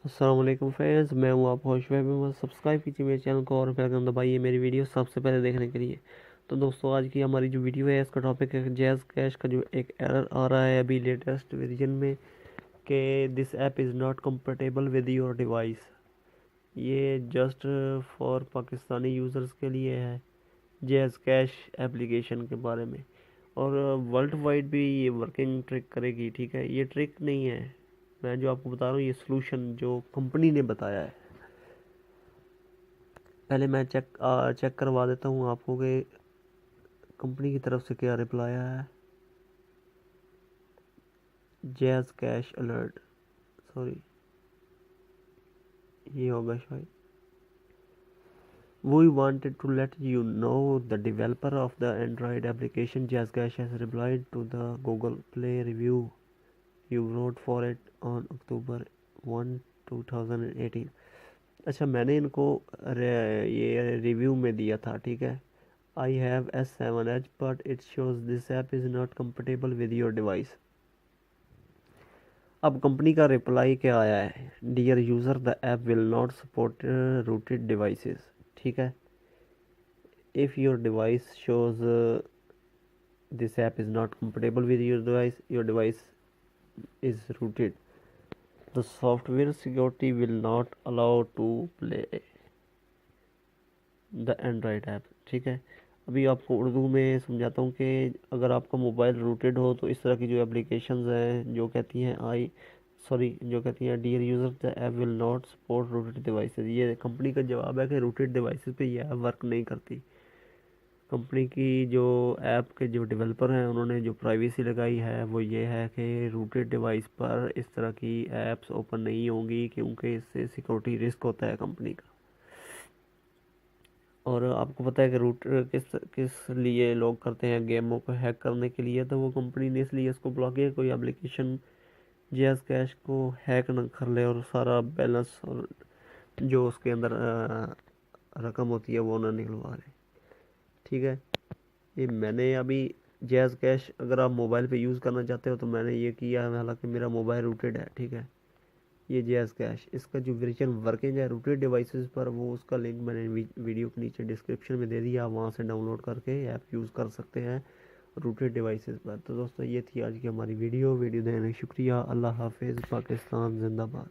अस्सलाम वालेकुम फ्रेंड्स, मैं हूँ आप होश में सब्सक्राइब कीजिए मेरे चैनल को और बेल आइकन दबाइए मेरी वीडियो सबसे पहले देखने के लिए। तो दोस्तों, आज की हमारी जो वीडियो है इसका टॉपिक है जैज़ कैश का जो एक एरर आ रहा है अभी लेटेस्ट वर्जन में कि this app is not compatible with your device. ये जस्ट फॉर पाकिस्तानी यूज़र्स के लिए है, जैज़ कैश एप्लीकेशन के बारे में। और वर्ल्ड वाइड भी ये वर्किंग ट्रिक करेगी, ठीक है। ये ट्रिक नहीं है, मैं जो आपको बता रहा हूँ ये सॉल्यूशन जो कंपनी ने बताया है। पहले मैं चेक करवा देता हूँ आपको कि कंपनी की तरफ से क्या रिप्लाई आया है। जैज़ कैश अलर्ट, सॉरी ये होगा शायद। We wanted to let you know the developer of the Android application JazzCash has replied to the Google Play review you wrote for it on October 1, 2018। अच्छा, मैंने इनको ये review में दिया था, ठीक है। I have S7 Edge but it shows this app is not compatible with your device। अब कंपनी का रिप्लाई क्या आया है? Dear user, the app will not support rooted devices, ठीक है। If your device shows this app is not compatible with your device is rooted, the software security will not allow to play the Android app, ठीक है। अभी आपको उर्दू में समझाता हूँ कि अगर आपका मोबाइल रूटेड हो तो इस तरह की जो एप्लीकेशंस हैं जो कहती हैं जो कहती हैं dear user the app will not support rooted devices, ये कंपनी का जवाब है कि रूटेड डिवाइसेस पे ये ऐप वर्क नहीं करती। कंपनी की जो ऐप के जो डेवलपर हैं उन्होंने जो प्राइवेसी लगाई है वो ये है कि रूटेड डिवाइस पर इस तरह की ऐप्स ओपन नहीं होंगी क्योंकि इससे सिक्योरिटी रिस्क होता है कंपनी का। और आपको पता है कि रूटर किस किस लिए लोग करते हैं, गेमों को हैक करने के लिए। तो वो कंपनी ने इसलिए इसको ब्लॉक किया, कोई एप्लीकेशन जैज़ कैश को हैक ना कर ले और सारा बैलेंस और जो उसके अंदर रकम होती है वो ना निकलवा ले, ठीक है। ये मैंने अभी जैज़ कैश अगर आप मोबाइल पे यूज़ करना चाहते हो तो मैंने ये किया है, हालांकि मेरा मोबाइल रूटेड है, ठीक है। ये जैज़ कैश इसका जो वर्जन वर्किंग है रूटेड डिवाइसेस पर, वो उसका लिंक मैंने वीडियो के नीचे डिस्क्रिप्शन में दे दिया, आप वहाँ से डाउनलोड करके ऐप यूज़ कर सकते हैं रूटेड डिवाइसेस पर। तो दोस्तों, ये थी आज की हमारी वीडियो देखने का शुक्रिया। अल्लाह हाफिज़, पाकिस्तान जिंदाबाद।